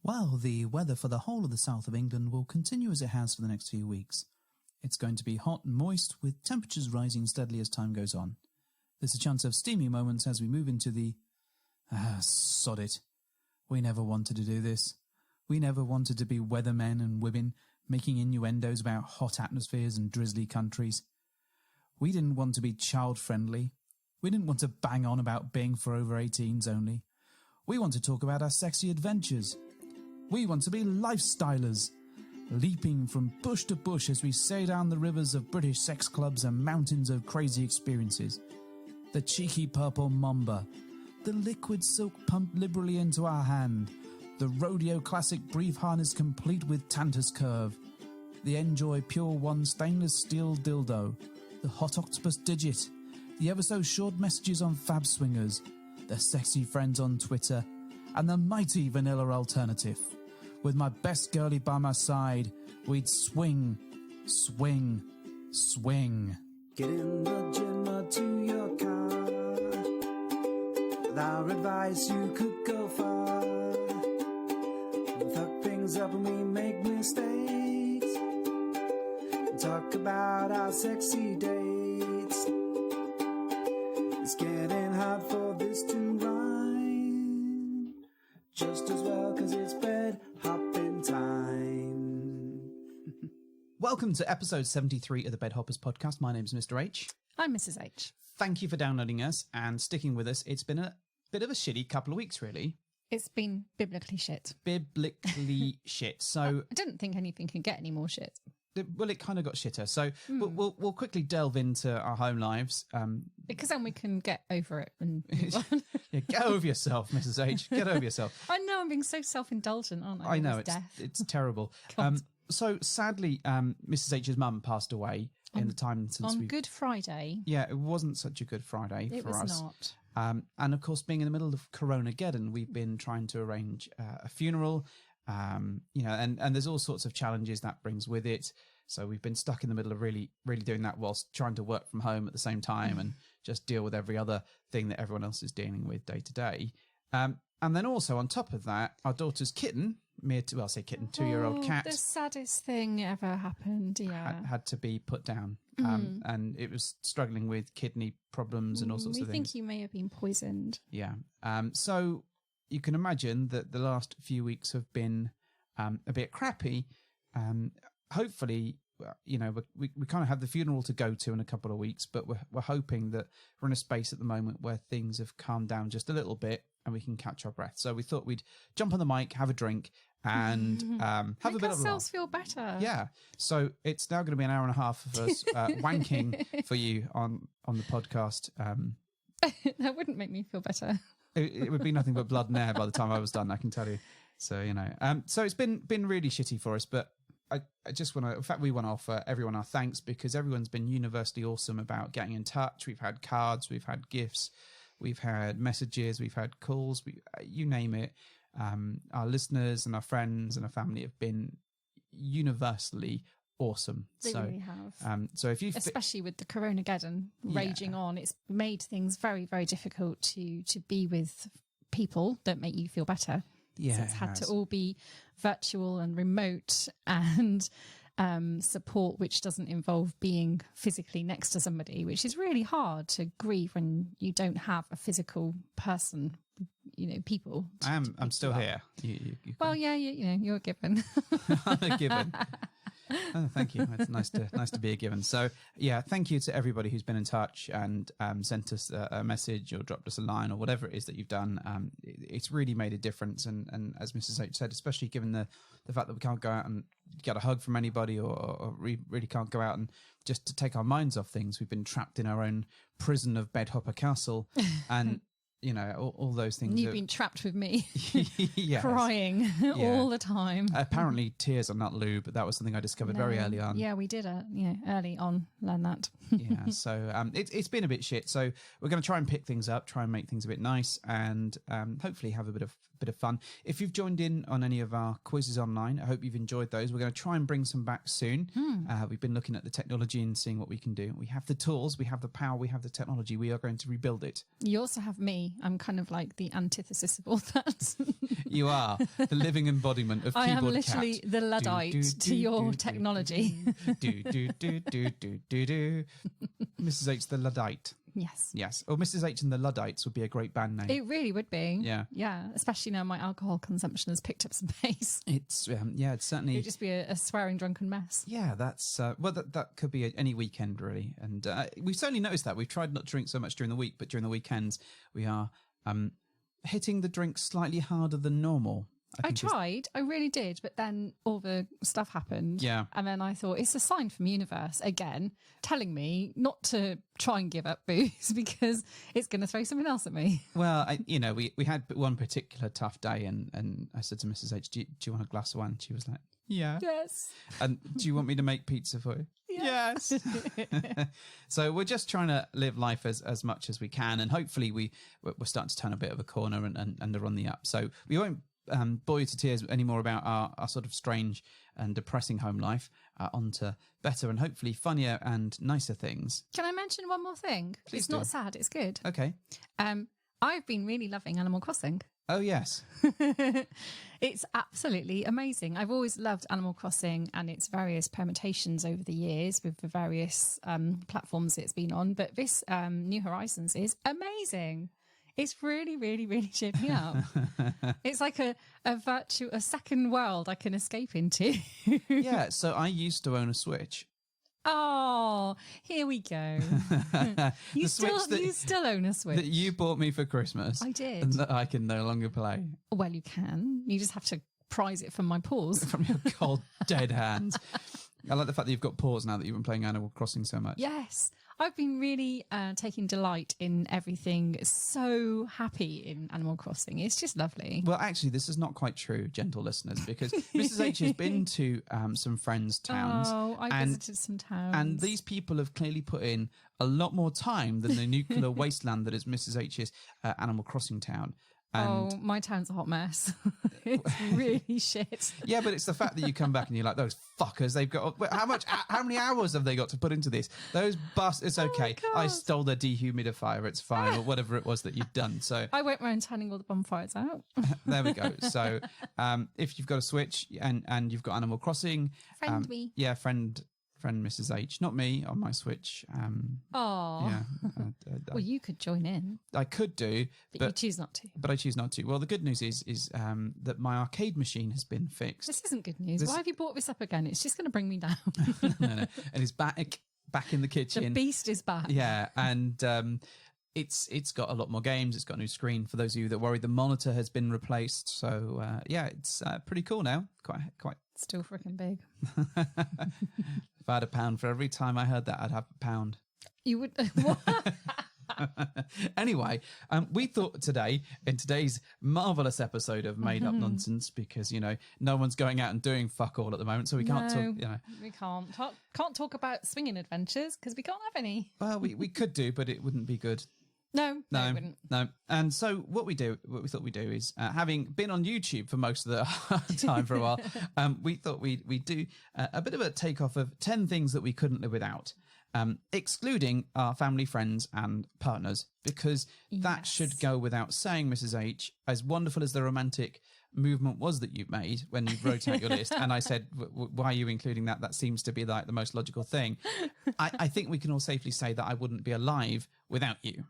Well, the weather for the whole of the south of England will continue as it has for the next few weeks. It's going to be hot and moist, with temperatures rising steadily as time goes on. There's a chance of steamy moments as we move into the... sod it. We never wanted to do this. We never wanted to be weathermen and women, making innuendos about hot atmospheres and drizzly countries. We didn't want to be child-friendly. We didn't want to bang on about being for over 18s only. We want to talk about our sexy adventures. We want to be lifestylers, leaping from bush to bush as we sail down the rivers of British sex clubs and mountains of crazy experiences. The cheeky purple mamba, the liquid silk pumped liberally into our hand, the rodeo classic brief harness complete with Tantus curve, the Enjoy Pure One stainless steel dildo, the hot octopus digit, the ever so short messages on Fab Swingers, the sexy friends on Twitter, and the mighty vanilla alternative. With my best girlie by my side, we'd swing, swing, swing. Get in the gym or to your car. With our advice, you could go far. We'll fuck things up when we make mistakes. And talk about our sexy dates. It's getting hard for this to rhyme. Just as well, 'cause it's bed hopping time. Welcome to episode 73 of the Bed Hoppers podcast. My name's Mr. H. I'm Mrs. H. Thank you for downloading us and sticking with us. It's been a bit of a shitty couple of weeks, really. It's been biblically shit. Biblically shit. So I didn't think anything could get any more shit. Well, it kind of got shitter. So we'll quickly delve into our home lives. Because then we can get over it and move on. Yeah, get over yourself, Mrs. H. Get over yourself. I know, I'm being so self-indulgent, aren't I? I know, it's terrible. So sadly, Mrs. H's mum passed away in the time since on Good Friday. Yeah, it wasn't such a good Friday for us. It was not. And of course, being in the middle of Coronageddon, we've been trying to arrange a funeral. And there's all sorts of challenges that brings with it. So we've been stuck in the middle of really doing that whilst trying to work from home at the same time and just deal with every other thing that everyone else is dealing with day to day. And then also on top of that, our daughter's kitten, 2-year-old cat. The saddest thing ever happened, yeah. Had to be put down. And it was struggling with kidney problems and all sorts of things. We think you may have been poisoned. Yeah. So you can imagine that the last few weeks have been a bit crappy. Hopefully, we kind of have the funeral to go to in a couple of weeks, but we're hoping that we're in a space at the moment where things have calmed down just a little bit and we can catch our breath. So we thought we'd jump on the mic, have a drink, and have a bit of a laugh. Make ourselves feel better. Yeah. So it's now going to be an hour and a half of us wanking for you on the podcast. That wouldn't make me feel better. It would be nothing but blood and air by the time I was done, I can tell you. So, so it's been really shitty for us, but I just want to, in fact, we want to offer everyone our thanks because everyone's been universally awesome about getting in touch. We've had cards, we've had gifts, we've had messages, we've had calls, you name it. Our listeners and our friends and our family have been universrsally awesome. They really have. So if you, especially with the Coronageddon raging on, it's made things very, very difficult to be with people that make you feel better. Yeah, so it's had to all be virtual and remote and support, which doesn't involve being physically next to somebody, which is really hard to grieve when you don't have a physical person, people. I'm still here. Well, yeah, you're a given. I'm a given. Oh, thank you. It's nice to be a given. So, yeah, thank you to everybody who's been in touch and sent us a message or dropped us a line or whatever it is that you've done. It's really made a difference. And as Mrs. H said, especially given the fact that we can't go out and get a hug from anybody or really can't go out and just to take our minds off things. We've been trapped in our own prison of Bedhopper Castle and all those things. You've been trapped with me, yes. crying all the time. Apparently, tears are not lube, but that was something I discovered very early on. Yeah, we did early on learn that. Yeah, so it's been a bit shit. So we're going to try and pick things up, try and make things a bit nice, and hopefully have a bit of bit of fun. If you've joined in on any of our quizzes online, I hope you've enjoyed those. We're going to try and bring some back soon. We've been looking at the technology and seeing what we can do. We have the tools, we have the power, we have the technology. We are going to rebuild it. You also have me. I'm kind of like the antithesis of all that. You are the living embodiment of I keyboard am literally cat. the Luddite to your technology. Mrs. H, the Luddite. Yes. Yes. Or Mrs. H and the Luddites would be a great band name. It really would be. Yeah. Yeah. Especially now my alcohol consumption has picked up some pace. It's it's certainly. It'd just be a swearing drunken mess. Yeah, that's well, that could be any weekend really, and we've certainly noticed that. We've tried not to drink so much during the week, but during the weekends we are hitting the drink slightly harder than normal. I tried, I really did, but then all the stuff happened. Yeah. And then I thought, it's a sign from universe, again, telling me not to try and give up booze because it's going to throw something else at me. Well, we had one particular tough day and I said to Mrs. H, do you want a glass of wine? She was like, yeah. Yes. And do you want me to make pizza for you? Yes. So we're just trying to live life as much as we can, and hopefully we're starting to turn a bit of a corner and are on the up. So we won't bore you to tears anymore about our sort of strange and depressing home life, onto better and hopefully funnier and nicer things. Can I mention one more thing? Please it's do. not sad, it's good. Okay. I've been really loving Animal Crossing. Oh, yes. It's absolutely amazing. I've always loved Animal Crossing and its various permutations over the years with the various platforms it's been on. But this New Horizons is amazing. It's really, really, really cheered me up. It's like a second world I can escape into. Yeah, so I used to own a Switch. Oh, here we go. You still own a Switch. That you bought me for Christmas. I did. And that I can no longer play. Well, you can. You just have to prise it from my paws. From your cold, dead hands. I like the fact that you've got paws now that you've been playing Animal Crossing so much. Yes. I've been really taking delight in everything. So happy in Animal Crossing. It's just lovely. Well, actually, this is not quite true, gentle listeners, because Mrs. H has been to some friends' towns. Oh, I visited some towns. And these people have clearly put in a lot more time than the nuclear wasteland that is Mrs. H's Animal Crossing town. And my town's a hot mess. It's really shit. Yeah, but it's the fact that you come back and you're like, those fuckers, they've got, how many hours have they got to put into this? Those it's okay. I stole their dehumidifier, it's fine, or whatever it was that you'd done. So I went around turning all the bonfires out. There we go. So if you've got a Switch and you've got Animal Crossing. Friend me. Yeah, friend Mrs. H, not me on my Switch. Yeah. Well, you could join in. I could do, but you choose not to. But I choose not to. Well, the good news is that my arcade machine has been fixed. This isn't good news. Why have you brought this up again? It's just going to bring me down. No. And it's back in the kitchen. The beast is back. Yeah, and it's got a lot more games. It's got a new screen. For those of you that worry, the monitor has been replaced. So it's pretty cool now. Quite. Still freaking big. If I had £1 for every time I heard that, I'd have £1. You would. What? Anyway, we thought today, in today's marvellous episode of Made Up Nonsense, because, no one's going out and doing fuck all at the moment, so we can't talk, We can't talk about swinging adventures because we can't have any. Well, we could do, but it wouldn't be good. No, it wouldn't. No. And so what we thought we'd do is, having been on YouTube for most of the time for a while, we thought we'd do a bit of a takeoff of 10 things that we couldn't live without, excluding our family, friends and partners, because that should go without saying, Mrs. H, as wonderful as the romantic movement was that you made when you wrote out your list. And I said, why are you including that? That seems to be like the most logical thing. I think we can all safely say that I wouldn't be alive without you.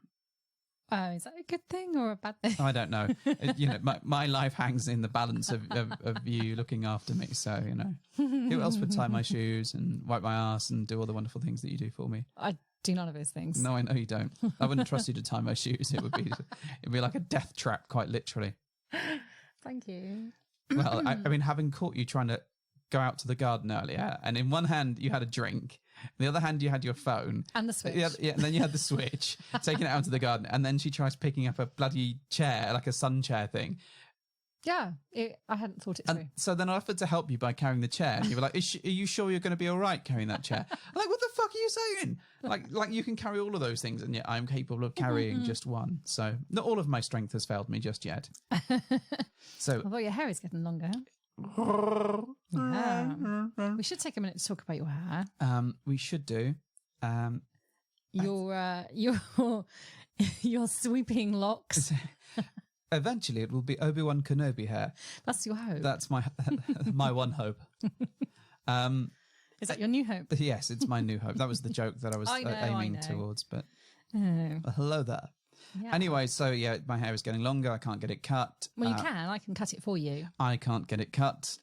Is that a good thing or a bad thing? I don't know. My life hangs in the balance of you looking after me. So, who else would tie my shoes and wipe my ass and do all the wonderful things that you do for me? I do none of those things. No, I know you don't. I wouldn't trust you to tie my shoes. It'd be like a death trap, quite literally. Thank you. Well, I mean, having caught you trying to go out to the garden earlier, and in one hand you had a drink, in the other hand you had your phone and the Switch. Yeah, and then you had the Switch, taking it out into the garden, and then she tries picking up a bloody chair, like a sun chair thing. Yeah, I hadn't thought it through. And so then I offered to help you by carrying the chair. And you were like, are you sure you're going to be all right carrying that chair? I'm like, what the fuck are you saying? Like you can carry all of those things, and yet I'm capable of carrying just one. So not all of my strength has failed me just yet. So although your hair is getting longer. Yeah. We should take a minute to talk about your hair. We should do. Your sweeping locks. Eventually, it will be Obi-Wan Kenobi hair. That's your hope. That's my one hope. Is that your new hope? Yes, it's my new hope. That was the joke that I was aiming towards. But hello there. Yeah. Anyway, so yeah, my hair is getting longer. I can't get it cut. Well, you can. I can cut it for you. I can't get it cut.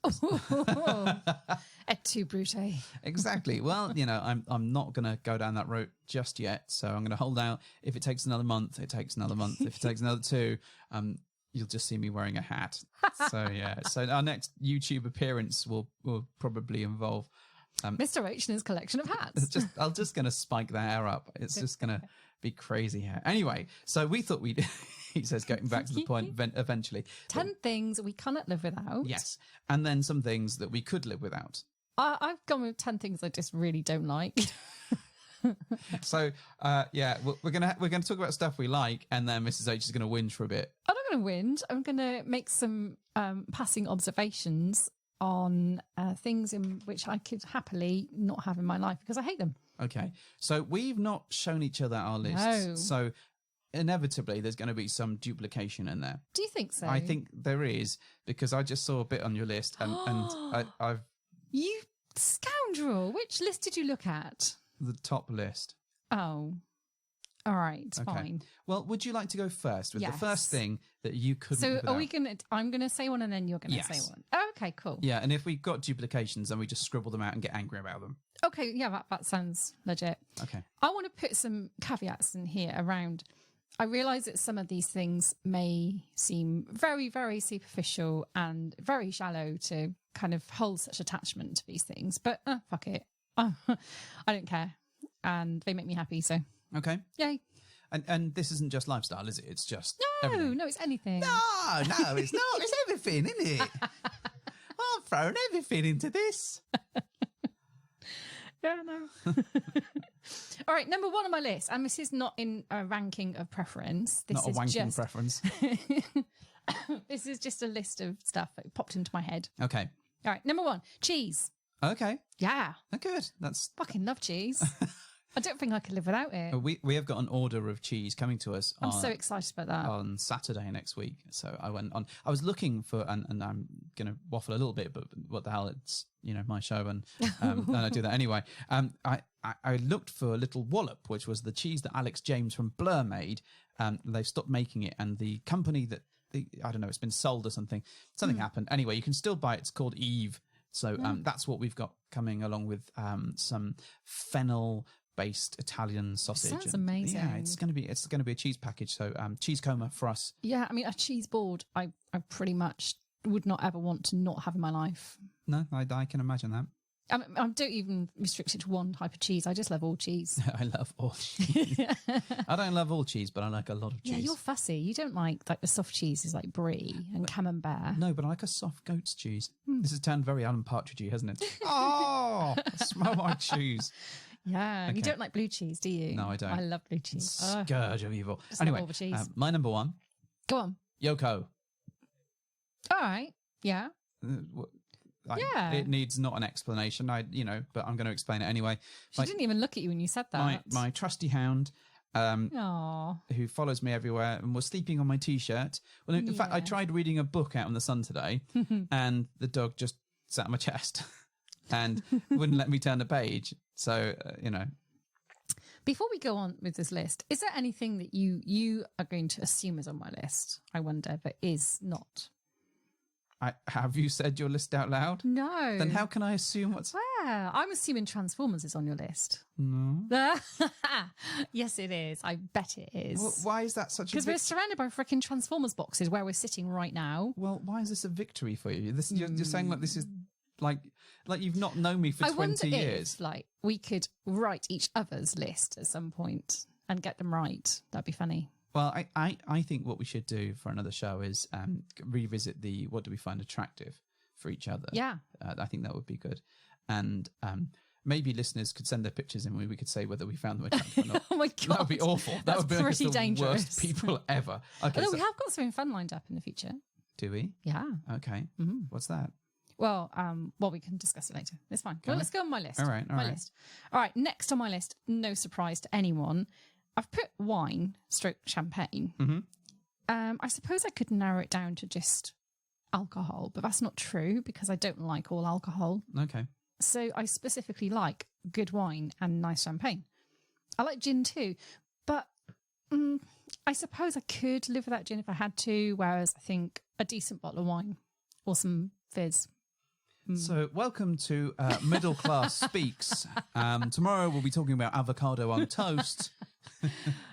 Et tu, Brute. Exactly. Well, I'm not going to go down that route just yet. So I'm going to hold out. If it takes another month, it takes another month. If it takes another 2, you'll just see me wearing a hat. So yeah. So our next YouTube appearance will probably involve Mr. H and his collection of hats. I'm just going to spike the hair up. It's just going to be crazy hair. Anyway, so we thought we'd, he says, getting back to the point eventually. 10 things we cannot live without. Yes. And then some things that we could live without. I've gone with 10 things I just really don't like. So, yeah, we're gonna talk about stuff we like, and then Mrs. H is going to whinge for a bit. I'm not going to whinge. I'm going to make some passing observations on things in which I could happily not have in my life because I hate them. Okay. So we've not shown each other our lists. No. So inevitably there's going to be some duplication in there. Do you think so? I think there is, because I just saw a bit on your list, and I've... You scoundrel! Which list did you look at? The top list. Oh. All right, Okay. fine. Well, would you like to go first with Yes. the first thing that you couldn't So live without? are we going to... I'm going to say one and then you're going to Yes. say one. Oh, okay, cool. Yeah, and if we've got duplications, then we just scribble them out and get angry about them. Okay, yeah, that sounds legit. Okay. I want to put some caveats in here around... I realise that some of these things may seem very, very superficial and very shallow to kind of hold such attachment to these things, but fuck it. I don't care. And they make me happy, so Okay. yay. And this isn't just lifestyle, is it? It's just No, everything. no, it's anything. No, it's not. It's everything, isn't it? I've thrown everything into this. Yeah, no. All right, number 1 on my list, and this is not in a ranking of preference. This Not a is wanking just... preference. This is just a list of stuff that popped into my head. Okay. All right, number 1, cheese. Okay. Yeah, Good. That's... fucking love cheese. I don't think I could live without it. We have got an order of cheese coming to us. I'm so excited about that. On Saturday next week. So I went on. I was looking for, and I'm going to waffle a little bit, but what the hell? It's my show, and I do that anyway. I looked for a little wallop, which was the cheese that Alex James from Blur made. They've stopped making it, and the company that I don't know, it's been sold or something. Something happened. Anyway, you can still buy it. It's called Eve. So that's what we've got coming, along with some fennel-based Italian sausage. Sounds amazing. Yeah, it's going to be a cheese package. So cheese coma for us. Yeah, I mean, a cheese board, I pretty much would not ever want to not have in my life. No, I can imagine that. I don't even restrict it to one type of cheese. I just love all cheese. I love all cheese. I don't love all cheese, but I like a lot of cheese. Yeah, you're fussy. You don't like the soft cheeses like brie and camembert. No, but I like a soft goat's cheese. This has turned very Alan Partridgey, hasn't it? Oh, smell my shoes. Yeah, Okay. you don't like blue cheese, do you? No, I don't. I love blue cheese. Scourge of evil. Just Anyway, love all the cheese. my number 1, Go on. Yoko. All right. Yeah. Yeah. It needs not an explanation. But I'm going to explain it anyway. She didn't even look at you when you said that. My trusty hound, Aww. who follows me everywhere and was sleeping on my T-shirt. Well, in fact, I tried reading a book out in the sun today, and the dog just sat on my chest and wouldn't let me turn the page. So, Before we go on with this list, is there anything that you are going to assume is on my list? I wonder, but is not. Have you said your list out loud? No. Then how can I assume what's... Where? I'm assuming Transformers is on your list. No. Yes, it is. I bet it is. Why is that such a... Because we're surrounded by freaking Transformers boxes where we're sitting right now. Well, why is this a victory for you? You're saying like this is like you've not known me for 20 years. If, we could write each other's list at some point and get them right. That'd be funny. Well, I think what we should do for another show is revisit the what do we find attractive for each other. Yeah. I think that would be good. And maybe listeners could send their pictures in and we could say whether we found them attractive or not. Oh my God. That would be awful. That would be pretty the dangerous. worst people ever. Okay, Although we have got something fun lined up in the future. do we? Yeah. Okay. What's that? Well, we can discuss it later. It's fine. Well, let's go on my list. All right. List. All right. Next on my list, no surprise to anyone, I've put wine / champagne. I suppose I could narrow it down to just alcohol, but that's not true because I don't like all alcohol. Okay. So I specifically like good wine and nice champagne. I like gin too, but I suppose I could live without gin if I had to, whereas I think a decent bottle of wine or some fizz. So welcome to Middle Class Speaks. Tomorrow we'll be talking about avocado on toast.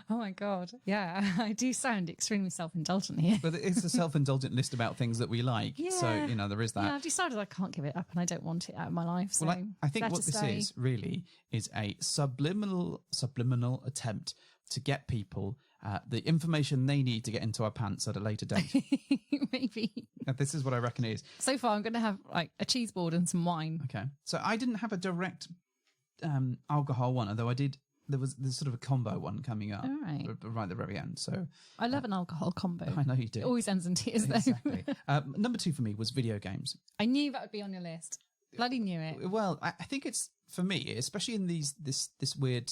Oh my God. Yeah, I do sound extremely self-indulgent here. But it's a self-indulgent list about things that we like. Yeah. So, there is that. Yeah, I've decided I can't give it up and I don't want it out of my life. So Well, I think what this is really is a subliminal attempt to get people the information they need to get into our pants at a later date. Maybe. This is what I reckon it is. So far, I'm going to have like a cheese board and some wine. Okay. So I didn't have a direct alcohol one, although there's sort of a combo one coming up right at the very end. So I love an alcohol combo. I know you do. It always ends in tears, though. Exactly. Number 2 for me was video games. I knew that would be on your list. Bloody knew it. Well, I think it's, for me, especially in this weird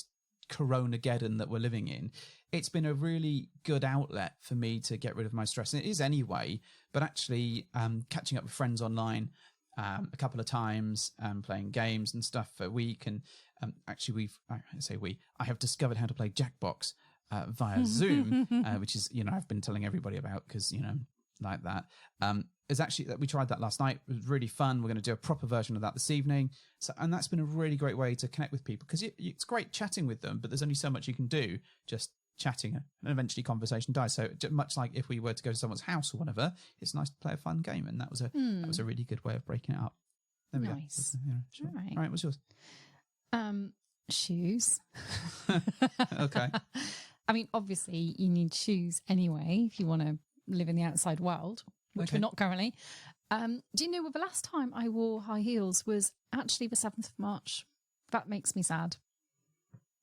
Coronageddon that we're living in, it's been a really good outlet for me to get rid of my stress. And it is anyway, but actually catching up with friends online a couple of times, playing games and stuff for a week. And actually I have discovered how to play Jackbox via Zoom, which is, I've been telling everybody about because, like that. Is actually that we tried that last night. It was really fun. We're going to do a proper version of that this evening. And that's been a really great way to connect with people because it's great chatting with them, but there's only so much you can do just chatting, and eventually conversation dies. So much like if we were to go to someone's house or whatever, it's nice to play a fun game, and that was a really good way of breaking it up. There we go. Sure. All right, what's yours? Shoes. Okay. I mean, obviously, you need shoes anyway if you want to live in the outside world, which we're not currently. Do you know the last time I wore high heels was actually the 7th of March? That makes me sad.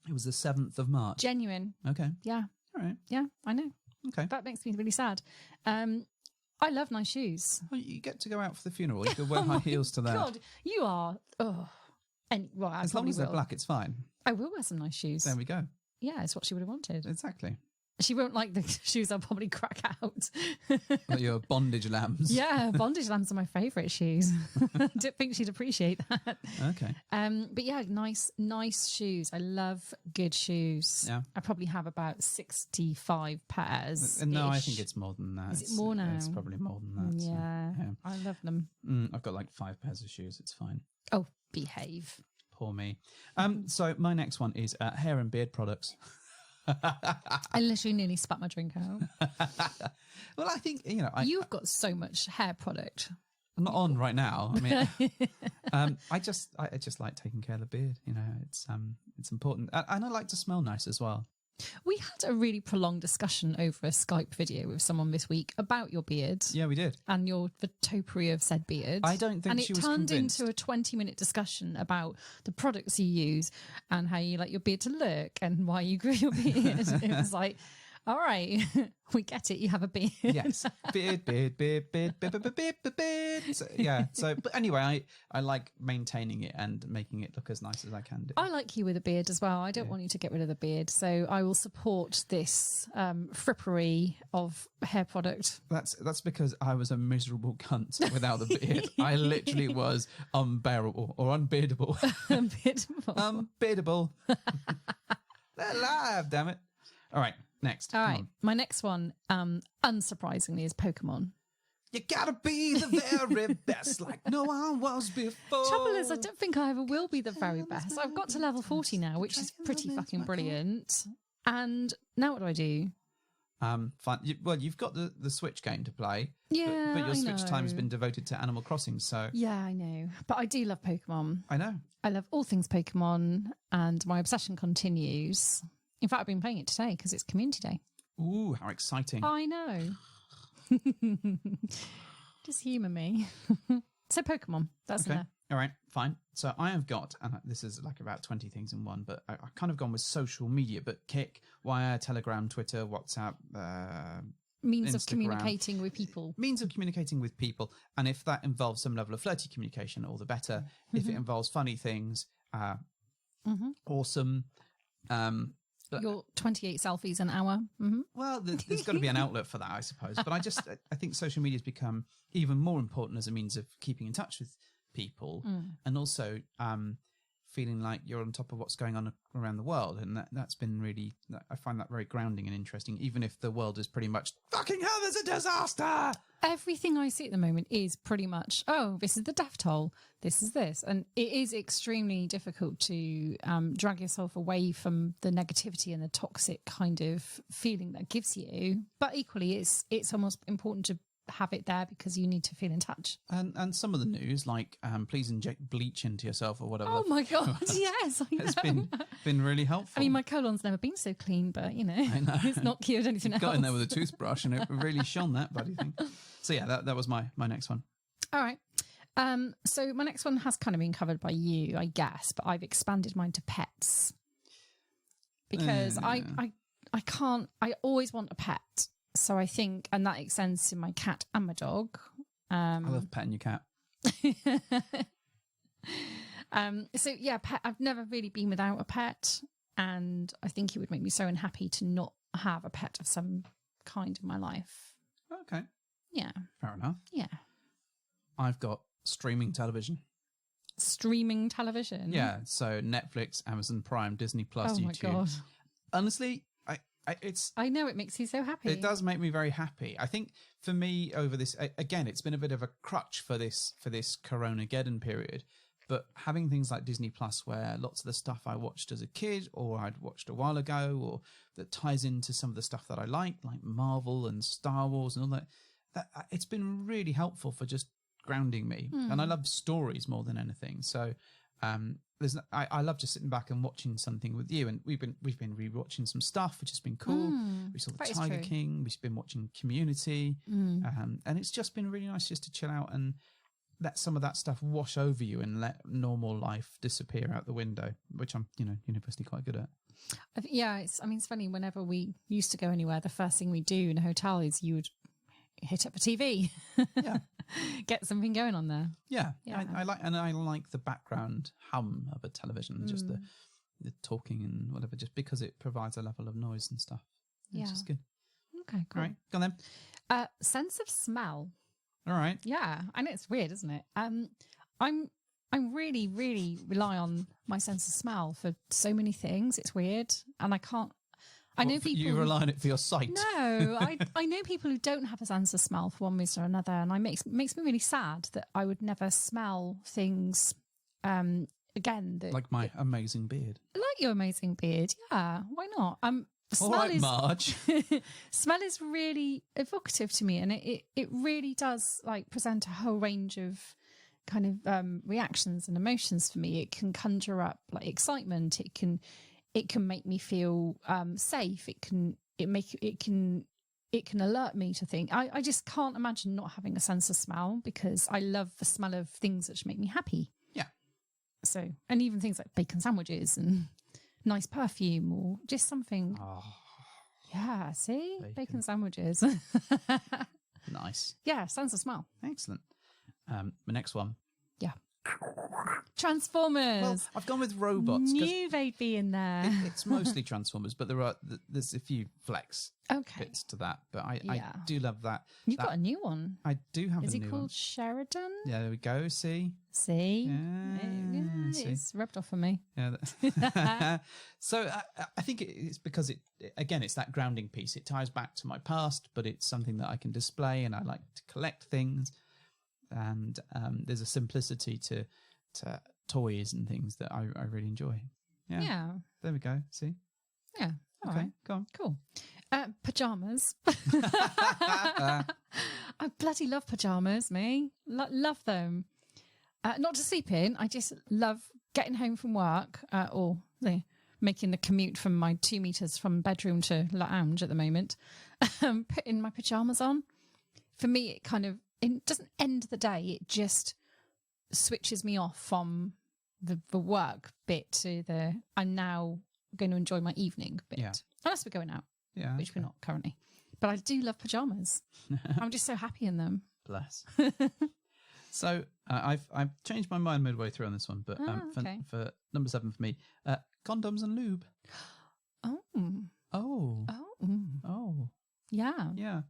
It was the 7th of March. Genuine. Okay. Yeah. All right. Yeah, I know. Okay. That makes me really sad. I love nice shoes. Well, you get to go out for the funeral. You could wear high heels to that. God, you are. Oh. And, well, as long as they're black, it's fine. I will wear some nice shoes. There we go. Yeah, it's what she would have wanted. Exactly. She won't like the shoes I'll probably crack out. Like your bondage lambs. Yeah, bondage lambs are my favourite shoes. I don't think she'd appreciate that. Okay. But yeah, nice shoes. I love good shoes. Yeah. I probably have about 65 pairs. No, I think it's more than that. Is it more now? It's probably more than that. Yeah, so, yeah. I love them. I've got like 5 pairs of shoes. It's fine. Oh, behave. Poor me. So my next one is hair and beard products. I literally nearly spat my drink out. Well, I think, you've got so much hair product. I'm not on right now. I mean, I just like taking care of the beard. It's important. And I like to smell nice as well. We had a really prolonged discussion over a Skype video with someone this week about your beard. Yeah, we did. And the topiary of said beard. I don't think she was convinced. And it turned into a 20-minute discussion about the products you use and how you like your beard to look and why you grew your beard. It was like, all right, we get it. You have a beard. Yes. Beard. So, yeah. So, but anyway, I like maintaining it and making it look as nice as I can do. I like you with a beard as well. I don't want you to get rid of the beard. So I will support this frippery of hair product. That's because I was a miserable cunt without the beard. I literally was unbearable or unbeardable. Unbeardable. They're alive, damn it. All right. Next. All right. My next one, unsurprisingly, is Pokemon. You gotta be the very best, like no one was before. Trouble is, I don't think I ever will be the very best. I've got to level 40 now, which is pretty fucking brilliant. And now what do I do? Fine. You've got the Switch game to play. Yeah, but your Switch time has been devoted to Animal Crossing, so... Yeah, I know. But I do love Pokemon. I know. I love all things Pokemon, and my obsession continues. In fact, I've been playing it today because it's Community Day. Ooh, how exciting. I know. Just humour me. So Pokemon, that's in there. All right, fine. So I have got, and this is like about 20 things in one, but I kind of gone with social media, but Kik, Wire, Telegram, Twitter, WhatsApp, Means Instagram. of communicating with people. Means of communicating with people. And if that involves some level of flirty communication, all the better. If it involves funny things, awesome. Your 28 selfies an hour. Well, there's got to be an outlet for that, I suppose. But I think social media has become even more important as a means of keeping in touch with people, and also feeling like you're on top of what's going on around the world. And that's been really, I find that very grounding and interesting, even if the world is pretty much, fucking hell, there's a disaster! Everything I see at the moment is pretty much, oh, this is the death toll, this is this. And it is extremely difficult to drag yourself away from the negativity and the toxic kind of feeling that gives you. But equally, it's almost important to have it there because you need to feel in touch. And some of the news, like please inject bleach into yourself or whatever. Oh my God, yes, I know. It's been really helpful. I mean, my colon's never been so clean, but I know. It's not cured anything else. Got in there with a toothbrush and it really shone that bloody thing. So yeah, that was my next one. All right. So my next one has kind of been covered by you, I guess, but I've expanded mine to pets because I always want a pet. So I think, and that extends to my cat and my dog. I love petting your cat. So yeah, pet, I've never really been without a pet, and I think it would make me so unhappy to not have a pet of some kind in my life. Okay. Yeah. Fair enough. Yeah. I've got streaming television. Streaming television? Yeah. So Netflix, Amazon Prime, Disney Plus, YouTube. Oh my God. Honestly, I know it makes you so happy. It does make me very happy. I think for me over this, again, it's been a bit of a crutch for this Coronageddon period. But having things like Disney Plus, where lots of the stuff I watched as a kid or I'd watched a while ago, or that ties into some of the stuff that I like Marvel and Star Wars and all that it's been really helpful for just grounding me. And I love stories more than anything. So I love just sitting back and watching something with you, and we've been rewatching some stuff, which has been cool. We saw the Tiger King. We've been watching Community, and it's just been really nice just to chill out and let some of that stuff wash over you and let normal life disappear out the window, which I'm universally quite good at. Yeah, it's funny. Whenever we used to go anywhere, the first thing we do in a hotel is you would hit up a TV, get something going on there. Yeah. I like the background hum of a television, just the talking and whatever, just because it provides a level of noise and stuff. It's just good. Okay, cool. All right, go on then. Sense of smell. All right. Yeah, and it's weird, isn't it? I'm really, really rely on my sense of smell for so many things. It's weird, and I can't. I know people. You rely on it for your sight. No, I know people who don't have a sense of smell for one reason or another, and it makes me really sad that I would never smell things again. Like my amazing beard. Like your amazing beard, yeah. Why not? Smell all right, Marge. Smell is really evocative to me, and it really does present a whole range of kind of reactions and emotions for me. It can conjure up excitement. It can make me feel safe. It can alert me to things. I just can't imagine not having a sense of smell, because I love the smell of things that make me happy. Yeah. So, and even things like bacon sandwiches and nice perfume, or just something. Oh. Yeah, see? Bacon sandwiches. Nice. Yeah, sense of smell. Excellent. The next one. Yeah. Transformers. Well, I've gone with robots. Knew they'd be in there. It's mostly Transformers, but there's a few flex bits to that. But I do love that. You've got a new one. I do have a new one. Is he called Sheridan? Yeah, there we go. See? Yeah, it's rubbed off on me. Yeah. So I think it's because it's that grounding piece. It ties back to my past, but it's something that I can display, and I like to collect things. And there's a simplicity to toys and things that I really enjoy. Yeah. There we go. See? Yeah. Okay. Right. Go on. Cool. Pajamas. I bloody love pajamas, me. Love them. Not to sleep in. I just love getting home from work or making the commute from my 2 meters from bedroom to lounge at the moment, putting my pajamas on. For me, it doesn't end the day. It just switches me off from the work bit to I'm now going to enjoy my evening bit. Yeah. Unless we're going out, which we're not currently. But I do love pajamas. I'm just so happy in them. Bless. So I've changed my mind midway through on this one, but for number 7 for me, condoms and lube. Oh. Yeah.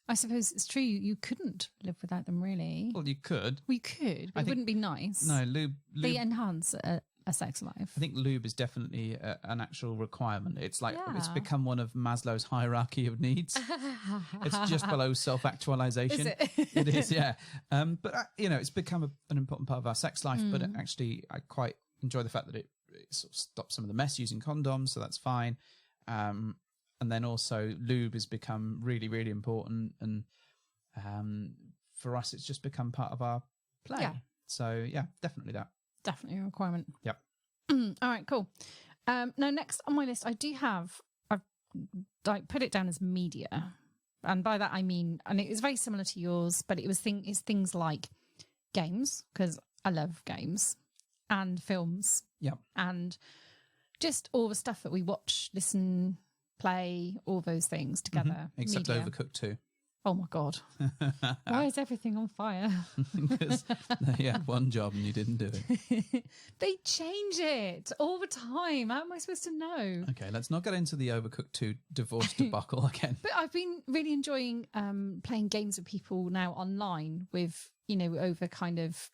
I suppose it's true. You couldn't live without them, really. Well, you could. We could, but it wouldn't be nice. No, lube. They enhance a sex life. I think lube is definitely an actual requirement. It's like it's become one of Maslow's hierarchy of needs. It's just below self-actualization. Is it? It is, yeah. But it's become an important part of our sex life. But actually, I quite enjoy the fact that it sort of stops some of the mess using condoms, so that's fine. And then also lube has become really, really important. And for us, it's just become part of our play. Yeah. So, yeah, definitely that. Definitely a requirement. Yep. All right, cool. Now, next on my list, I've put it down as media. And by that, I mean, and it was very similar to yours, but it's things like games, because I love games, and films. Yep. And just all the stuff that we watch, listen, play, all those things together. Except media. Overcooked 2. Oh my God. Why is everything on fire? Because you had one job and you didn't do it. They change it all the time. How am I supposed to know? Okay, let's not get into the Overcooked 2 divorce debacle again. But I've been really enjoying playing games with people now online with, over kind of,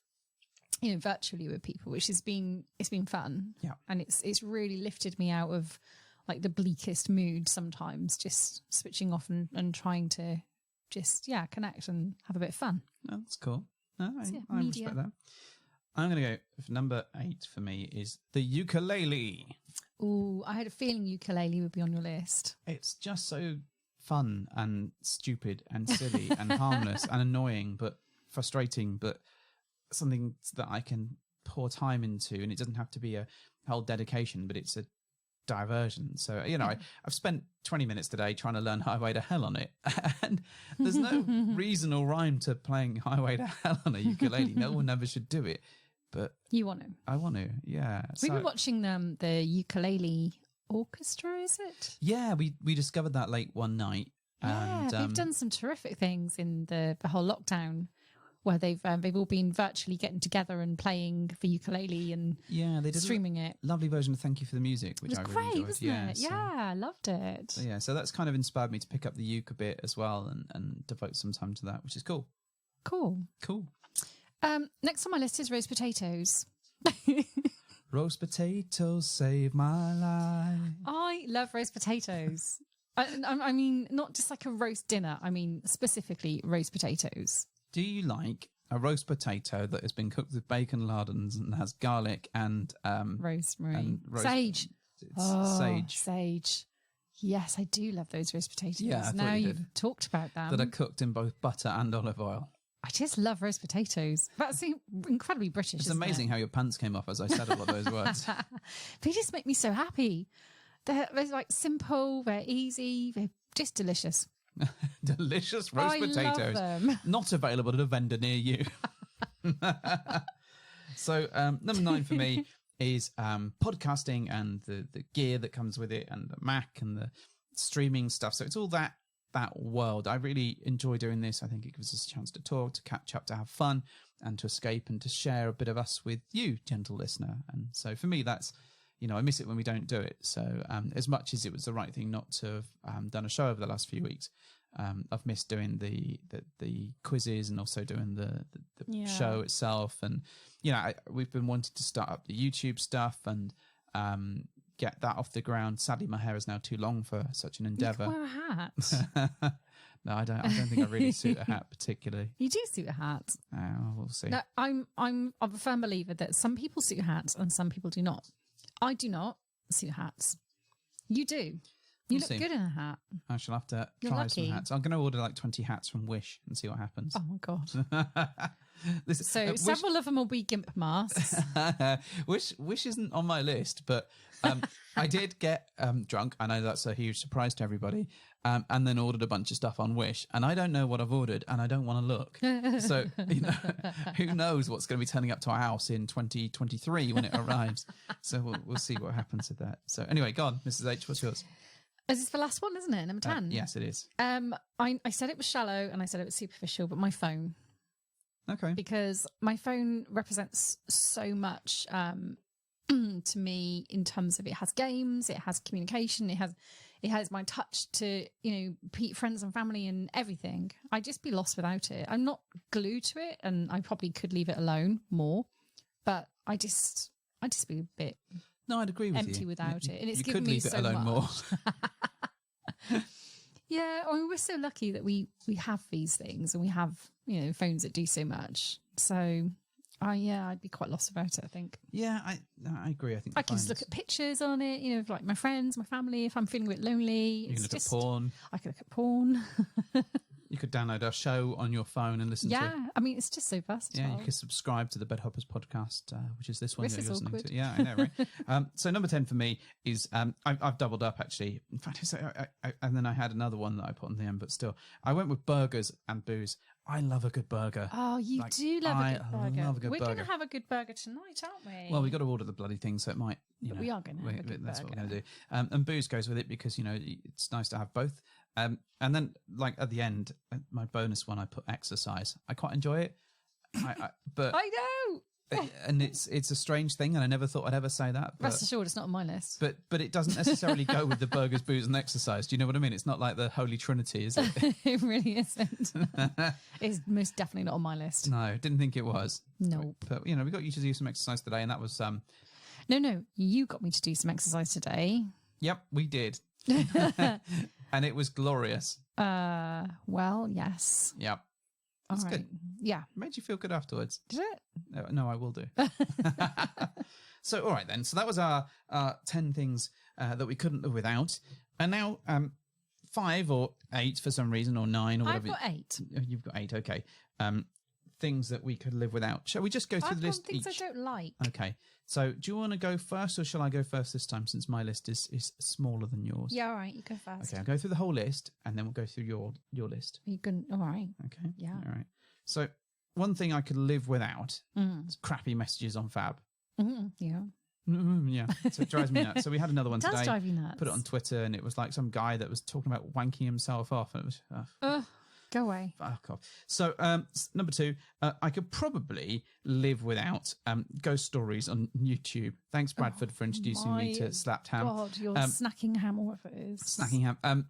virtually with people, which it's been fun. Yeah. And it's really lifted me out of like the bleakest mood sometimes, just switching off and trying to just connect and have a bit of fun. Oh, that's cool. No, I media. respect that. I'm going to go for number 8 for me is the ukulele. Ooh, I had a feeling ukulele would be on your list. It's just so fun and stupid and silly and harmless and annoying but frustrating, but something that I can pour time into, and it doesn't have to be a whole dedication, but it's a diversion. So I've spent 20 minutes today trying to learn Highway to Hell on it, and there's no reason or rhyme to playing Highway to Hell on a ukulele. No one ever should do it, but you want to. I want to. Yeah, we've been watching the ukulele orchestra, is it? Yeah, we discovered that late one night. Yeah, and they've done some terrific things in the whole lockdown, where they've all been virtually getting together and playing the ukulele and they did streaming it. Lovely version of Thank You for the Music, which I really enjoyed. Wasn't it? I loved it. So that's kind of inspired me to pick up the uke a bit as well and devote some time to that, which is cool. Cool. Next on my list is roast potatoes. Roast potatoes save my life. I love roast potatoes. I mean, not just like a roast dinner. I mean, specifically roast potatoes. Do you like a roast potato that has been cooked with bacon lardons and has garlic and rosemary, sage? Sage. Yes, I do love those roast potatoes. Yeah, now you've talked about them. That are cooked in both butter and olive oil. I just love roast potatoes. That's incredibly British. It's amazing how your pants came off as I said all of those words. They just make me so happy. They're like simple, they're easy, they're just delicious. Delicious roast potatoes. Love them. Not available at a vendor near you. So number 9 for me is podcasting and the gear that comes with it, and the Mac and the streaming stuff. So it's all that world. I really enjoy doing this. I think it gives us a chance to talk, to catch up, to have fun, and to escape and to share a bit of us with you, gentle listener. And so for me, that's, I miss it when we don't do it. So as much as it was the right thing not to have done a show over the last few weeks, I've missed doing the quizzes and also doing the show itself. And, we've been wanting to start up the YouTube stuff and get that off the ground. Sadly, my hair is now too long for such an endeavour. You can wear a hat. No, I don't think I really suit a hat particularly. You do suit a hat. We'll see. No, I'm a firm believer that some people suit hats and some people do not. I do not suit hats. You do. You look good in a hat. I shall have to try some hats. I'm going to order like 20 hats from Wish and see what happens. Oh my God. So several of them will be GIMP masks. Wish isn't on my list, but I did get drunk. I know that's a huge surprise to everybody. And then ordered a bunch of stuff on Wish, and I don't know what I've ordered, and I don't want to look. So, who knows what's going to be turning up to our house in 2023 when it arrives. So we'll see what happens with that. So anyway, go on, Mrs. H, what's yours? This is the last one, isn't it? Number 10. Yes, it is. I said it was shallow and I said it was superficial, but my phone. Okay. Because my phone represents so much to me in terms of it has games, it has communication, it has my touch to, friends and family and everything. I'd just be lost without it. I'm not glued to it, and I probably could leave it alone more, but I'd just be a bit I'd agree with empty you. without it. And it's you given could me leave it so alone much. More. Yeah, I mean, we're so lucky that we have these things and we have, phones that do so much. So, I'd be quite lost about it, I think. Yeah, I agree. I think I can just look at pictures on it, of like my friends, my family, if I'm feeling a bit lonely. You can look at porn. I can look at porn. You could download our show on your phone and listen to it. Yeah, I mean, it's just so versatile. Yeah, you can subscribe to the Bedhoppers podcast, which is this one This that is you're listening awkward. to. Yeah, I know, right? So number 10 for me is, I've doubled up, actually. In fact, and then I had another one that I put on the end, but still. I went with burgers and booze. I love a good burger. Oh, you do love a good burger. Love a good We're burger. going to have a good burger tonight, aren't we? Well, we've got to order the bloody thing, so it might, we are going to have a good that's burger. what we're going to do. And booze goes with it because, it's nice to have both. And then, like, at the end, my bonus one, I put exercise. I quite enjoy it. But I know! And it's a strange thing, and I never thought I'd ever say that. But, Rest assured, it's not on my list. But it doesn't necessarily go with the burgers, booze, and exercise. Do you know what I mean? It's not like the Holy Trinity, is it? It really isn't. It's most definitely not on my list. No, didn't think it was. Nope. But, we got you to do some exercise today, and that was... No, you got me to do some exercise today. Yep, we did. And it was glorious. Well, yes. Yep. That's good. Yeah. Made you feel good afterwards. Did it? No, I will do. So, all right then. So that was our 10 things that we couldn't live without. And now 5 or 8 for some reason, or 9 or whatever. I've got 8. You've got 8, okay. Things that we could live without. Shall we just go through the list things each? I don't like. Okay. So do you want to go first, or shall I go first this time, since my list is smaller than yours? Yeah, all right. You go first. Okay, I'll go through the whole list, and then we'll go through your list. You can. All right. Okay. Yeah. All right. So one thing I could live without is crappy messages on Fab. Yeah. Yeah. So it drives me nuts. So we had another one It does today. drive you nuts. Put it on Twitter, and it was like some guy that was talking about wanking himself off, and it was go away. fuck off. So number 2, I could probably live without ghost stories on YouTube. Thanks, Bradford, for introducing me to Slapped Ham. God, your snacking ham, or whatever it is. Snacking ham.